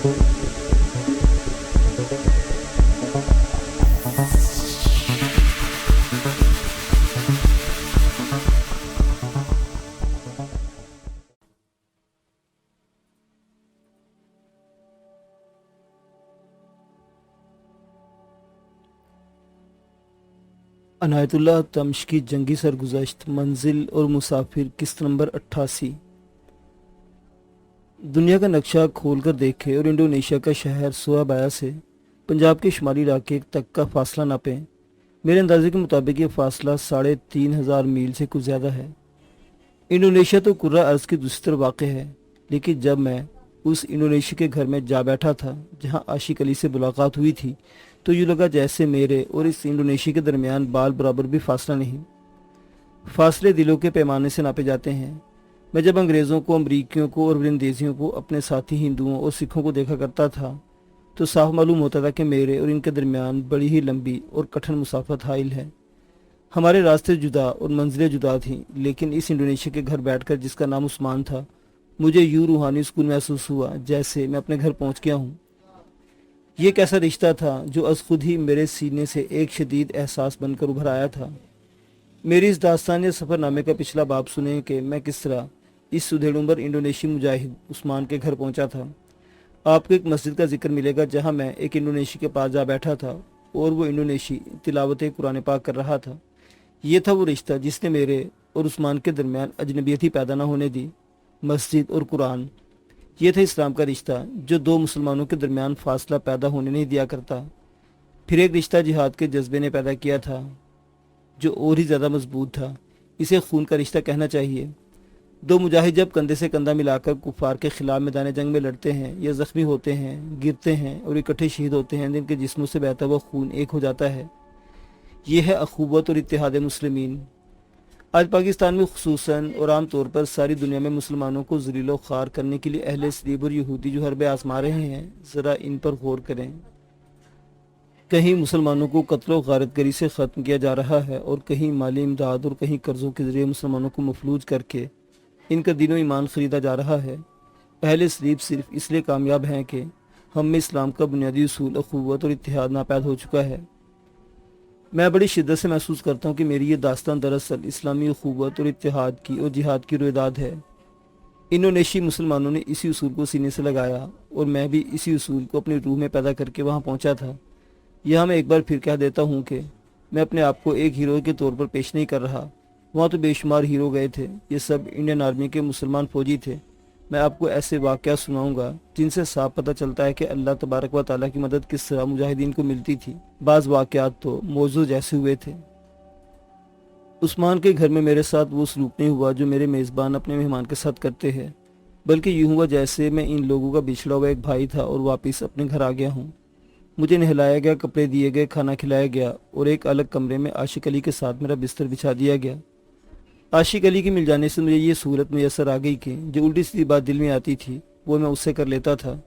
अनायतुल्लाह तमश की जंगी सरगुज़श्त मंजिल और मुसाफिर किस्त नंबर 88। दुनिया का नक्शा खोलकर देखें और इंडोनेशिया का शहर सुराबाया से पंजाब के शुमाली इलाके तक का फासला नापें। मेरे अंदाजे के मुताबिक ये फासला 3,500 मील से कुछ ज़्यादा है। इंडोनेशिया तो कुर्रा अर्ज़ की दूसरी तरफ वाक़ है, लेकिन जब मैं उस इंडोनेशिया के घर में जा बैठा था जहाँ आशिक अली से मुलाकात हुई थी, तो यूँ लगा जैसे मेरे और इस इंडोनेशिया के दरमियान बाल बराबर भी फासला नहीं। फासले दिलों के पैमाने से नापे जाते हैं। मैं जब अंग्रेज़ों को, अमरीकियों को और वरिंदेजियों को, अपने साथी हिंदुओं और सिखों को देखा करता था, तो साफ मालूम होता था कि मेरे और इनके दरमियान बड़ी ही लंबी और कठिन मुसाफत हाइल है। हमारे रास्ते जुदा और मंजिलें जुदा थीं, लेकिन इस इंडोनेशिया के घर बैठकर, जिसका नाम उस्मान था, मुझे यूँ रूहानी सुकून महसूस हुआ जैसे मैं अपने घर पहुँच गया हूँ। ये एक ऐसा रिश्ता था जो अज खुद ही मेरे सीने से एक शदीद एहसास बनकर उभर आया था। मेरी इस दास्तान या सफ़रनामे का पिछला बाब सुने कि मैं किस तरह इस सुधेड़ुम्बर इंडोनेशी मुजाहिद उस्मान के घर पहुंचा था। आपको एक मस्जिद का जिक्र मिलेगा जहां मैं एक इंडोनेशी के पास जा बैठा था और वो इंडोनेशी तिलावत कुरान पाक कर रहा था। ये था वो रिश्ता जिसने मेरे और उस्मान के दरमियान अजनबियत ही पैदा न होने दी। मस्जिद और कुरान, ये था इस्लाम का रिश्ता जो दो मुसलमानों के दरमियान फासला पैदा होने नहीं दिया करता। फिर एक रिश्ता जिहाद के जज्बे ने पैदा किया था जो और ही ज़्यादा मजबूत था। इसे खून का रिश्ता कहना चाहिए। दो मुजाहिद जब कंधे से कंधा मिलाकर कुफार के खिलाफ मैदान जंग में लड़ते हैं या ज़ख्मी होते हैं, गिरते हैं और इकट्ठे शहीद होते हैं, जिनके जिस्मों से बहता हुआ खून एक हो जाता है। ये है अखूवत और इत्तेहाद मुस्लिमीन। आज पाकिस्तान में खुसूसन और आम तौर पर सारी दुनिया में मुसलमानों को ज़लील ख़ार करने के लिए अहले सलीब और यहूदी जो हरबे आजमा रहे हैं, ज़रा इन पर गौर करें। कहीं मुसलमानों को कत्ल गारतगरी से ख़त्म किया जा रहा है और कहीं माली इमदाद और कहीं कर्ज़ों के ज़रिए मुसलमानों को मफलूज करके इनका दीनो ईमान ख़रीदा जा रहा है। अहले सलीब सिर्फ इसलिए कामयाब हैं कि हम में इस्लाम का बुनियादी उसूल अखुवत और इत्तेहाद नापैद हो चुका है। मैं बड़ी शिद्दत से महसूस करता हूँ कि मेरी ये दास्तान दरअसल इस्लामी अखुवत और इत्तेहाद की और जिहाद की रोएदाद है। इंडोनेशी मुसलमानों ने इसी उसूल को सीने से लगाया और मैं भी इसी उसूल को अपनी रूह में पैदा करके वहाँ पहुँचा था। यहाँ मैं एक बार फिर कह देता हूँ कि मैं अपने आप को एक हीरो के तौर पर पेश नहीं कर रहा। वहाँ तो बेशुमार हीरो गए थे, ये सब इंडियन आर्मी के मुसलमान फौजी थे। मैं आपको ऐसे वाक़या सुनाऊंगा जिनसे साफ पता चलता है कि अल्लाह तबारक व तआला की मदद किस तरह मुजाहिदीन को मिलती थी। बाज़ वाक़यात तो मौजू जैसे हुए थे। उस्मान के घर में मेरे साथ वो सलूक नहीं हुआ जो मेरे मेज़बान अपने मेहमान के साथ करते हैं, बल्कि यूँ हुआ जैसे मैं इन लोगों का बिछड़ा हुआ एक भाई था और वापस अपने घर आ गया हूँ। मुझे नहलाया गया, कपड़े दिए गए, खाना खिलाया गया और एक अलग कमरे में आशिक अली के साथ मेरा बिस्तर बिछा दिया गया। आशिक अली के मिल जाने से मुझे ये सूरत मैसर आ गई कि जो उल्टी सीधी बात दिल में आती थी वो मैं उससे कर लेता था।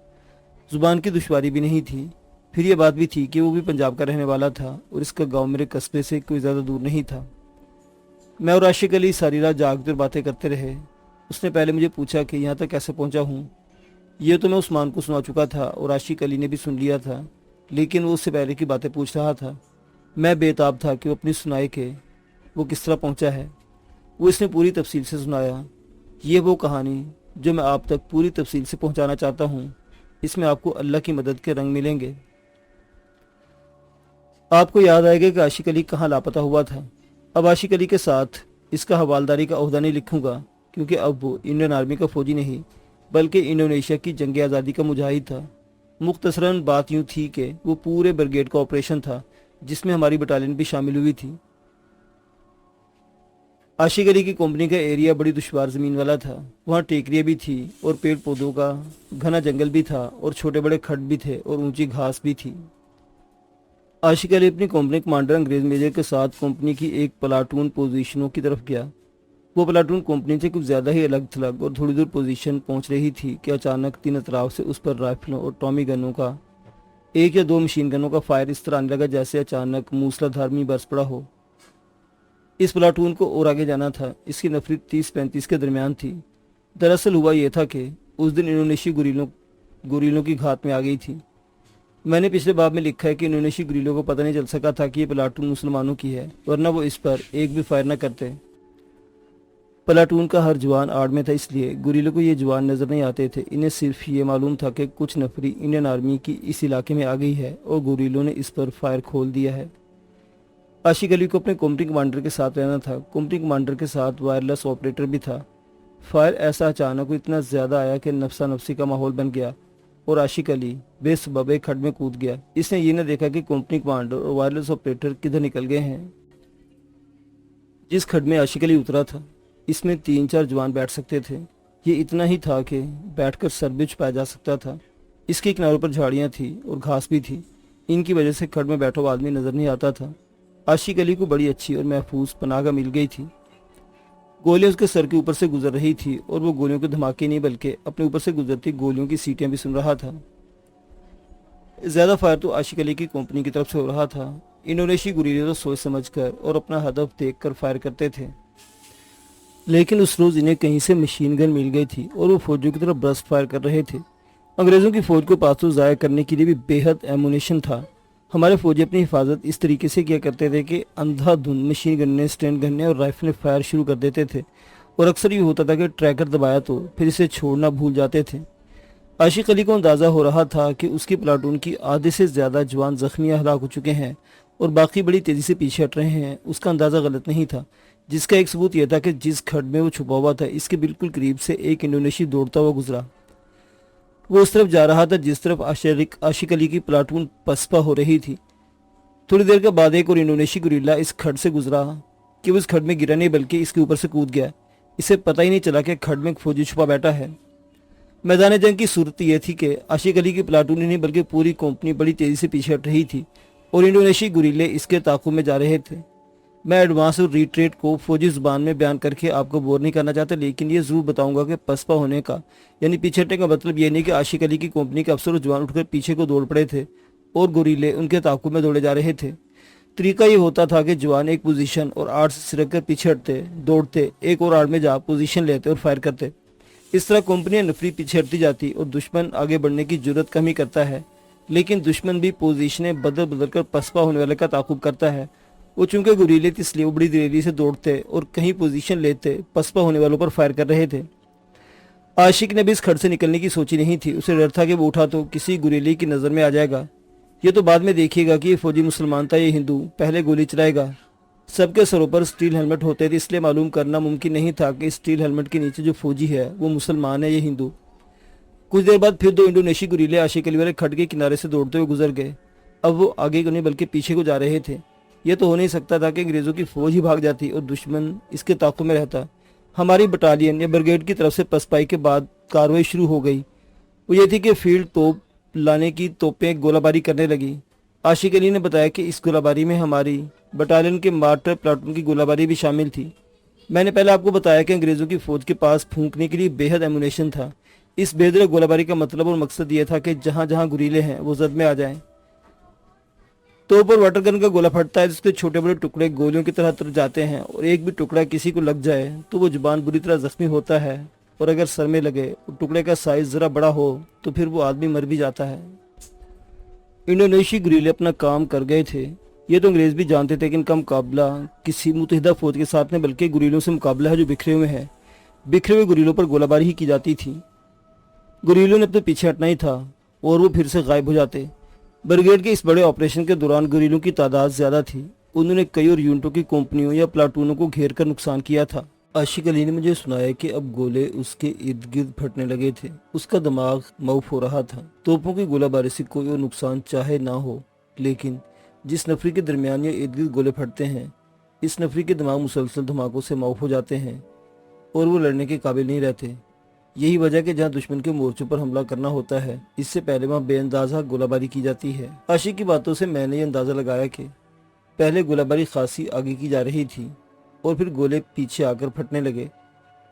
ज़ुबान की दुश्वारी भी नहीं थी। फिर ये बात भी थी कि वो भी पंजाब का रहने वाला था और इसका गांव मेरे कस्बे से कोई ज़्यादा दूर नहीं था। मैं और आशिक अली सारी रात जागते और बातें करते रहे। उसने पहले मुझे पूछा कि यहाँ तक कैसे पहुँचा हूँ। ये तो मैं उस्मान को सुना चुका था और आशिक अली ने भी सुन लिया था, लेकिन वो उससे पहले की बातें पूछ रहा था। मैं बेताब था कि वो अपनी सुनाए कि वो किस तरह पहुँचा है। वो इसने पूरी तफसील से सुनाया। ये वो कहानी जो मैं आप तक पूरी तफसील से पहुंचाना चाहता हूं। इसमें आपको अल्लाह की मदद के रंग मिलेंगे। आपको याद आएगा कि आशिक अली कहाँ लापता हुआ था। अब आशिक अली के साथ इसका हवालदारी का ओहदा नहीं लिखूंगा, क्योंकि अब वो इंडियन आर्मी का फौजी नहीं बल्कि इंडोनेशिया की जंग आज़ादी का मुजाहिद था। मुख्तसरन बात यूँ थी कि वो पूरे ब्रिगेड का ऑपरेशन था जिसमें हमारी बटालियन भी शामिल हुई थी। आशिक अली की कंपनी का एरिया बड़ी दुश्वार ज़मीन वाला था। वहाँ टेकरियाँ भी थी और पेड़ पौधों का घना जंगल भी था और छोटे बड़े खड्ड भी थे और ऊंची घास भी थी। आशिक अली अपनी कंपनी कमांडर अंग्रेज़ मेजर के साथ कंपनी की एक प्लाटून पोजीशनों की तरफ गया। वो प्लाटून कंपनी से कुछ ज़्यादा ही अलग थलग और थोड़ी दूर पोजीशन पहुँच रही थी कि अचानक तीन अतराफ से उस पर राइफलों और टॉमी गनों का एक या दो मशीन गनों का फायर इस तरह आने लगा जैसे अचानक मूसलाधार मींह बरस पड़ा हो। इस प्लाटून को और आगे जाना था। इसकी नफरी 30-35 के दरमियान थी। दरअसल हुआ यह था कि उस दिन इंडोनेशियाई गुरीलों गोरीलों की घात में आ गई थी। मैंने पिछले बाब में लिखा है कि इंडोनेशियाई गुरीलों को पता नहीं चल सका था कि ये प्लाटून मुसलमानों की है, वरना वो इस पर एक भी फायर न करते। प्लाटून का हर जवान आड़ में था, इसलिए गुरीलों को ये जवान नजर नहीं आते थे। इन्हें सिर्फ ये मालूम था कि कुछ नफरी इंडियन आर्मी की इस इलाके में आ गई है और गुरीलों ने इस पर फायर खोल दिया है। आशिक अली को अपने कंपनी कमांडर के साथ रहना था। कंपनी कमांडर के साथ वायरलेस ऑपरेटर भी था। फायर ऐसा अचानक और इतना ज्यादा आया कि नफसा नफसी का माहौल बन गया और आशिक अली बेसबब एक खड्ड में कूद गया। इसने ये न देखा कि कंपनी कमांडर और वायरलेस ऑपरेटर किधर निकल गए हैं। जिस खड्ड में आशिक अली उतरा था, इसमें 3-4 जवान बैठ सकते थे। ये इतना ही था कि बैठकर सर भी छुपाया जा सकता था। इसके किनारों पर झाड़ियाँ थी और घास भी थी। इनकी वजह से खड्ड में बैठा हुआ आदमी नजर नहीं आता था। आशिक अली को बड़ी अच्छी और महफूज पनाह मिल गई थी। गोलियां उसके सर के ऊपर से गुजर रही थी और वो गोलियों के धमाके नहीं बल्कि अपने ऊपर से गुजरती गोलियों की सीटियां भी सुन रहा था। ज्यादा फायर तो आशिक अली की कंपनी की तरफ से हो रहा था। इंडोनेशियाई गुरीले तो सोच समझकर और अपना हदफ देखकर फायर करते थे, लेकिन उस रोज इन्हें कहीं से मशीन गन मिल गई थी और वो फौजियों की तरफ ब्रस्ट फायर कर रहे थे। अंग्रेजों की फौज को पास तो ज़ाया करने के लिए भी बेहद एमुनेशन था। हमारे फौजी अपनी हिफाजत इस तरीके से किया करते थे कि अंधाधुंध मशीन गन्ने, स्टैंड गन्ने और राइफलें फायर शुरू कर देते थे और अक्सर ये होता था कि ट्रैकर दबाया तो फिर इसे छोड़ना भूल जाते थे। आशिक अली को अंदाज़ा हो रहा था कि उसकी प्लाटून की आधे से ज़्यादा जवान जख्मी या हलाक हो चुके हैं और बाकी बड़ी तेज़ी से पीछे हट रहे हैं। उसका अंदाज़ा गलत नहीं था, जिसका एक सबूत यह था कि जिस खड्ड में वो छुपा हुआ था, इसके बिल्कुल करीब से एक इंडोनेशियाई दौड़ता हुआ गुजरा। वो उस तरफ जा रहा था जिस तरफ आशिक अली की प्लाटून पसपा हो रही थी। थोड़ी देर के बाद एक और इंडोनेशियाई गुरिल्ला इस खड्ड से गुजरा कि वो इस खड्ड में गिरा नहीं बल्कि इसके ऊपर से कूद गया। इसे पता ही नहीं चला कि खड्ड में एक फौजी छुपा बैठा है। मैदान जंग की सूरत यह थी कि आशिक अली की प्लाटून ही नहीं बल्कि पूरी कंपनी बड़ी तेजी से पीछे हट रही थी और इंडोनेशियाई गुरिल्ले इसके ताक़ुब में जा रहे थे। मैं एडवांस और रिट्रीट को फौजी जुबान में बयान करके आपको बोर नहीं करना चाहता, लेकिन ये जरूर बताऊंगा कि पसपा होने का यानी पीछे हटने का मतलब ये नहीं कि आशिक अली की कंपनी के अफसर और जवान उठकर पीछे को दौड़ पड़े थे और गुरीले उनके ताक़ुब में दौड़े जा रहे थे। तरीका ये होता था कि जवान एक पोजीशन और आड़ से सिरक कर पीछे हटते, दौड़ते, एक और आड़ में जा पोजीशन लेते और फायर करते। इस तरह कंपनियां नफरी पीछे हटती जाती और दुश्मन आगे बढ़ने की जरूरत कम ही करता है, लेकिन दुश्मन भी पोजीशनें बदल बदल कर पसपा होने वाले का ताक़ुब करता है। वो चूंकि गुरीले थी इसलिए वो बड़ी देरी से दौड़ते और कहीं पोजीशन लेते पसपा होने वालों पर फायर कर रहे थे। आशिक ने भी इस खड्ड से निकलने की सोची नहीं थी। उसे डर था कि वो उठा तो किसी गुरीले की नज़र में आ जाएगा। ये तो बाद में देखिएगा कि ये फौजी मुसलमान था ये हिंदू, पहले गोली चलाएगा। सबके सरों पर स्टील हेलमेट होते थे, इसलिए मालूम करना मुमकिन नहीं था कि स्टील हेलमेट के नीचे जो फौजी है वो मुसलमान है या हिंदू। कुछ देर बाद फिर 2 इंडोनेशियाई गुरीले आशिक अली वाले खड्ड के किनारे से दौड़ते हुए गुजर गए। अब वो आगे को नहीं बल्कि पीछे को जा रहे थे। यह तो हो नहीं सकता था कि अंग्रेज़ों की फौज ही भाग जाती और दुश्मन इसके ताक़ुब में रहता। हमारी बटालियन या ब्रिगेड की तरफ से पसपाई के बाद कार्रवाई शुरू हो गई। वो ये थी कि फील्ड तोप लाने की तोपें गोलाबारी करने लगी। आशिक अली ने बताया कि इस गोलाबारी में हमारी बटालियन के मार्टर प्लाटून की गोलाबारी भी शामिल थी। मैंने पहले आपको बताया कि अंग्रेज़ों की फौज के पास फूंकने के लिए बेहद एमुनेशन था। इस बेदर गोलाबारी का मतलब और मकसद यह था कि जहाँ जहाँ गुरीले हैं वो जद में आ जाएं। तोप और वाटर गन का गोला फटता है जिसके छोटे बड़े टुकड़े गोलियों की तरह तर जाते हैं और एक भी टुकड़ा किसी को लग जाए तो वो जुबान बुरी तरह जख्मी होता है और अगर सर में लगे और टुकड़े का साइज जरा बड़ा हो तो फिर वो आदमी मर भी जाता है। इंडोनेशियाई गुरीले अपना काम कर गए थे। ये तो अंग्रेज भी जानते थे कि इनका मुकाबला किसी मुतहिदा फौज के साथ नहीं बल्कि गुरीलों से मुकाबला है जो बिखरे हुए हैं। बिखरे हुए गुरीलों पर गोलाबारी ही की जाती थी। गुरीलों ने अपने पीछे हटना ही था और वो फिर से गायब हो जाते। ब्रिगेड के इस बड़े ऑपरेशन के दौरान गुरीलों की तादाद ज्यादा थी। उन्होंने कई और यूनिटों की कंपनियों या प्लाटूनों को घेर कर नुकसान किया था। आशिक अली ने मुझे सुनाया कि अब गोले उसके इर्द गिर्द फटने लगे थे। उसका दिमाग मऊफ हो रहा था। तोपों की गोलाबारी से कोई और नुकसान चाहे ना हो, लेकिन जिस नफरी के दरमियान या इर्द गिर्द गोले फटते हैं, इस नफरी के दिमाग मुसलसल धमाकों से मऊफ हो जाते हैं और वो लड़ने के काबिल नहीं रहते। यही वजह कि जहाँ दुश्मन के मोर्चों पर हमला करना होता है, इससे पहले वहाँ बेअंदाजा गोलाबारी की जाती है। आशिक की बातों से मैंने ये अंदाज़ा लगाया कि पहले गोलाबारी खासी आगे की जा रही थी और फिर गोले पीछे आकर फटने लगे।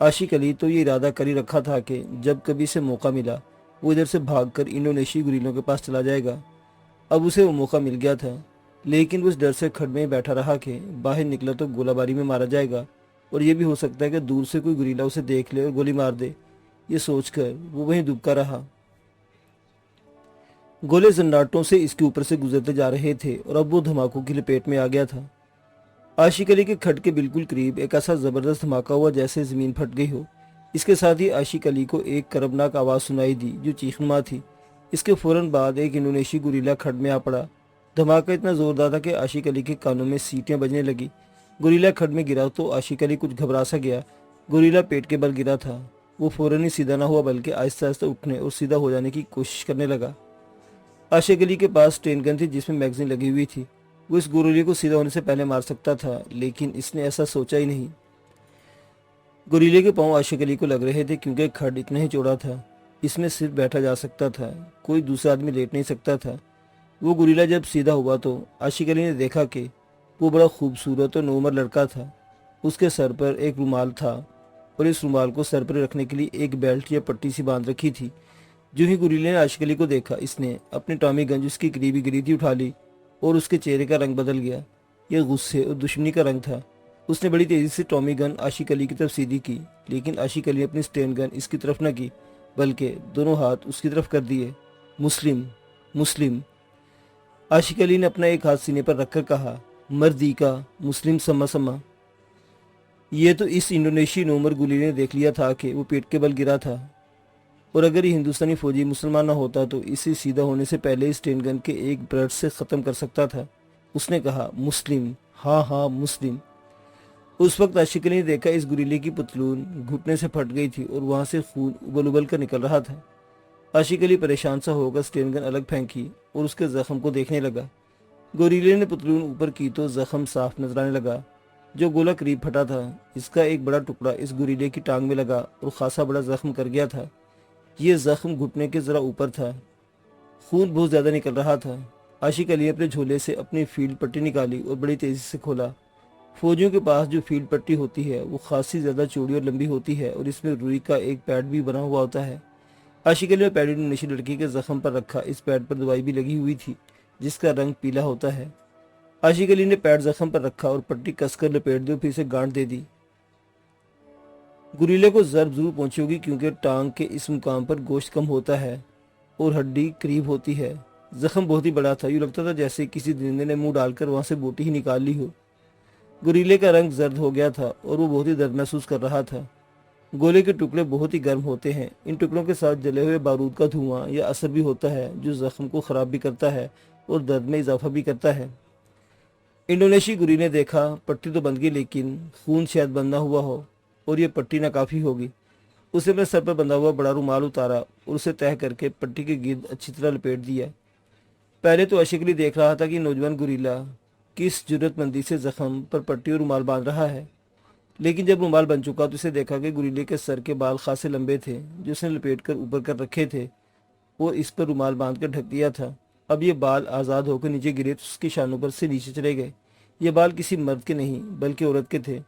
आशिक अली तो ये इरादा कर ही रखा था कि जब कभी से मौका मिला वो इधर से भागकर इंडोनेशियाई गुरीलों के पास चला जाएगा। अब उसे वो मौका मिल गया था, लेकिन वो इस डर से खड्ड में बैठा रहा कि बाहर निकला तो गोलाबारी में मारा जाएगा और ये भी हो सकता है कि दूर से कोई गुरीला उसे देख ले और गोली मार दे। ये सोचकर वो वहीं दुबका रहा। गोले जन्नाटों से इसके ऊपर से गुजरते जा रहे थे और अब वो धमाकों की लपेट में आ गया था। आशिक अली के खड के बिल्कुल करीब एक ऐसा जबरदस्त धमाका हुआ जैसे जमीन फट गई हो। इसके साथ ही आशिक अली को एक करबनाक आवाज सुनाई दी जो चीखनुमा थी। इसके फौरन बाद एक इंडोनेशी गुरीला खड में आ पड़ा। धमाका इतना जोरदार था कि आशिक अली के कानों में सीटियां बजने लगी। गुरीला खड में गिरा तो आशिक अली कुछ घबरा सा गया। गुरीला पेट के बल गिरा था। वो फौरन ही सीधा ना हुआ बल्कि आहिस्ता आहिस्ता उठने और सीधा हो जाने की कोशिश करने लगा। आशिक अली के पास ट्रेन गन थी जिसमें मैगजीन लगी हुई थी। वो इस गुरीले को सीधा होने से पहले मार सकता था, लेकिन इसने ऐसा सोचा ही नहीं। गुरीले के पांव आशिक अली को लग रहे थे क्योंकि खड इतना ही चौड़ा था। इसमें सिर्फ बैठा जा सकता था, कोई दूसरा आदमी लेट नहीं सकता था। वो गुरीला जब सीधा हुआ तो आशिक अली ने देखा कि वो बड़ा खूबसूरत और नौमर लड़का था। उसके सर पर एक रुमाल था और इस रुमाल को सर पर रखने के लिए एक बेल्ट या पट्टी सी बांध रखी थी। जो ही गुरीले ने आशिक अली को देखा, इसने अपनी टॉमी गन जो उसकी करीबी गिरी थी उठा ली और उसके चेहरे का रंग बदल गया। यह गुस्से और दुश्मनी का रंग था। उसने बड़ी तेजी से टॉमी गन आशिक अली की तरफ सीधी की, लेकिन आशिक अली ने अपनी स्टेन गन इसकी तरफ न की बल्कि दोनों हाथ उसकी तरफ कर दिए। मुस्लिम, मुस्लिम। आशिक अली ने अपना एक हाथ सीने पर रखकर कहा, मर्दी का मुस्लिम समा समा। ये तो इस इंडोनेशी नोमर गुली ने देख लिया था कि वो पेट के बल गिरा था, और अगर ये हिंदुस्तानी फौजी मुसलमान न होता तो इसे सीधा होने से पहले इस स्टेन गन के एक ब्लड से ख़त्म कर सकता था। उसने कहा, मुस्लिम, हाँ हाँ मुस्लिम। उस वक्त आशिक अली ने देखा इस गुरीले की पतलून घुटने से फट गई थी और वहां से खून उबल उबल कर निकल रहा था। आशिक अली परेशान सा होकर स्टेन गन अलग फेंकी और उसके जख्म को देखने लगा। गुरीले ने पतलून ऊपर की तो जख्म साफ नजर आने लगा। जो गोला करीब फटा था, इसका एक बड़ा टुकड़ा इस गुरीले की टांग में लगा और खासा बड़ा जख्म कर गया था। ये जख्म घुटने के जरा ऊपर था। खून बहुत ज्यादा निकल रहा था। आशिक अली ने अपने झोले से अपनी फील्ड पट्टी निकाली और बड़ी तेजी से खोला। फौजियों के पास जो फील्ड पट्टी होती है वो खासी ज्यादा चौड़ी और लंबी होती है और इसमें रुई का एक पैड भी बना हुआ होता है। आशिक अली ने पैड इंडोनेशी लड़की के जख्म पर रखा। इस पैड पर दवाई भी लगी हुई थी जिसका रंग पीला होता है। आशिक अली ने पैड जख्म पर रखा और पट्टी कसकर लपेट दी और फिर से गांठ दे दी। गुरीले को जर्ब जरूर पहुंची होगी क्योंकि टांग के इस मुकाम पर गोश्त कम होता है और हड्डी करीब होती है। जख्म बहुत ही बड़ा था। यूँ लगता था जैसे किसी दरिंदे ने मुंह डालकर वहां से बोटी ही निकाल ली हो। गुरीले का रंग जर्द हो गया था और वो बहुत ही दर्द महसूस कर रहा था। गोले के टुकड़े बहुत ही गर्म होते हैं। इन टुकड़ों के साथ जले हुए बारूद का धुआं या असर भी होता है जो जख्म को खराब भी करता है और दर्द में इजाफा भी करता है। इंडोनेशी गुरी ने देखा पट्टी तो बंध गई लेकिन खून शायद बंधा हुआ हो और ये पट्टी नाकाफी होगी। उसे अपने सर पर बंधा हुआ बड़ा रुमाल उतारा और उसे तह करके पट्टी के गिर्द अच्छी तरह लपेट दिया। पहले तो आशिक अली देख रहा था कि नौजवान गुरीला किस जुर्रतमंदी से जख्म पर पट्टी और रुमाल बांध रहा है, लेकिन जब रुमाल बन चुका तो उसे देखा कि गुरीले के सर के बाल खासे लंबे थे जो उसने लपेट कर ऊपर कर रखे थे और इस पर रुमाल बांध कर ढक दिया था। अब ये बाल आज़ाद होकर नीचे गिरे तो उसकी शानों पर से नीचे चले गए। ये बाल किसी मर्द के नहीं बल्कि औरत के थे।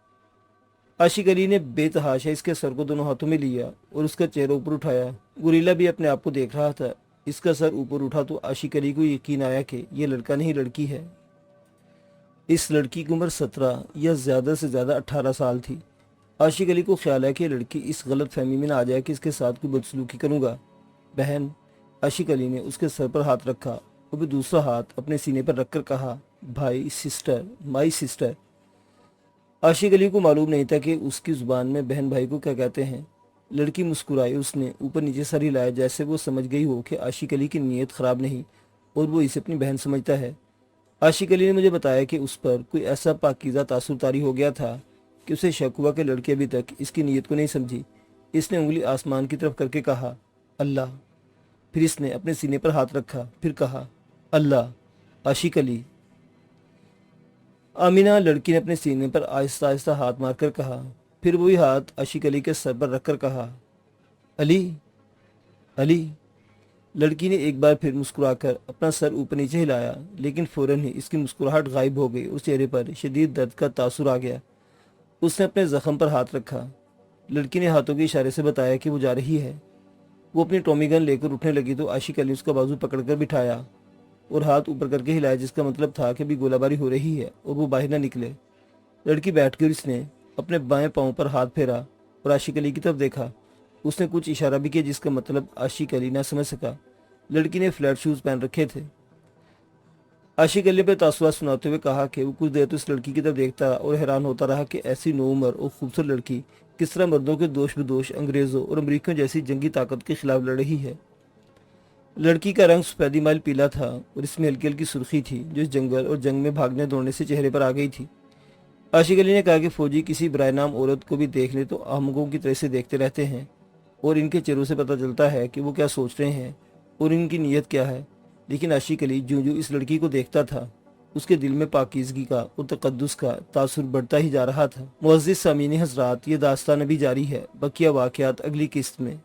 आशिक अली ने बेतहाशा इसके सर को दोनों हाथों में लिया और उसका चेहरा ऊपर उठाया। गुरीला भी अपने आप को देख रहा था। इसका सर ऊपर उठा तो आशिक अली को यकीन आया कि ये लड़का नहीं लड़की है। इस लड़की की उम्र 17 या ज्यादा से ज्यादा 18 साल थी। आशिक अली को ख्याल है कि ये लड़की इस गलत फहमी में ना आ जाए कि इसके साथ कोई बदसलूकी करूंगा। बहन, आशिक अली ने उसके सर पर हाथ रखा और फिर दूसरा हाथ अपने सीने पर रखकर कहा, भाई, सिस्टर, माई सिस्टर। आशिक अली को मालूम नहीं था कि उसकी जुबान में बहन भाई को क्या कहते हैं। लड़की मुस्कुराई। उसने ऊपर नीचे सर हिलाया जैसे वो समझ गई हो कि आशिक अली की नीयत खराब नहीं और वो इसे अपनी बहन समझता है। आशिक अली ने मुझे बताया कि उस पर कोई ऐसा पाकीज़ा तासुर तारी हो गया था कि उसे शक हुआ कि लड़की अभी तक इसकी नीयत को नहीं समझी। इसने उंगली आसमान की तरफ करके कहा, अल्लाह। फिर इसने अपने सीने पर हाथ रखा, फिर कहा, अल्लाह। आशिक अली। आमिना, लड़की ने अपने सीने पर आहिस्ता आहिस्ता हाथ मारकर कहा, फिर वही हाथ आशिक अली के सर पर रखकर कहा, अली, अली। लड़की ने एक बार फिर मुस्कुराकर अपना सर ऊपर नीचे हिलाया, लेकिन फौरन ही इसकी मुस्कुराहट गायब हो गई और चेहरे पर शदीद दर्द का तासुर आ गया। उसने अपने जख्म पर हाथ रखा। लड़की ने हाथों के इशारे से बताया कि वो जा रही है। वो अपनी टॉमी गन लेकर उठने लगी तो आशिक अली उसका बाजू पकड़कर बिठाया और हाथ ऊपर करके हिलाया, जिसका मतलब था कि भी गोलाबारी हो रही है और वो बाहर न निकले। लड़की बैठ गई। उसने अपने बाएं पांव पर हाथ फेरा और आशिक अली की तरफ देखा। उसने कुछ इशारा भी किया जिसका मतलब आशिक अली ना समझ सका। लड़की ने फ्लैट शूज पहन रखे थे। आशिक अली पे तासुरात सुनाते हुए कहा कि वो कुछ देर तो इस लड़की की तरफ देखता और हैरान होता रहा कि ऐसी नौउम्र और खूबसूरत लड़की किस तरह मर्दों के दोष बदोश अंग्रेज़ों और अमरीकियों जैसी जंगी ताकत के खिलाफ लड़ रही है। लड़की का रंग सफेदी माइल पीला था और इसमें हल्की हल्की सुर्खी थी जो इस जंगल और जंग में भागने दौड़ने से चेहरे पर आ गई थी। आशिक अली ने कहा कि फौजी किसी बराए नाम औरत को भी देख ले तो अहमकों की तरह से देखते रहते हैं और इनके चेहरों से पता चलता है कि वो क्या सोच रहे हैं और इनकी नीयत क्या है। लेकिन आशिक अली जो जो इस लड़की को देखता था उसके दिल में पाकीज़गी का और तकद्दुस का तासुर बढ़ता ही जा रहा था। मुअज़्ज़िज़ सामीन हज़रात, ये दास्तान अभी जारी है, बकिया वाक़यात अगली किस्त में।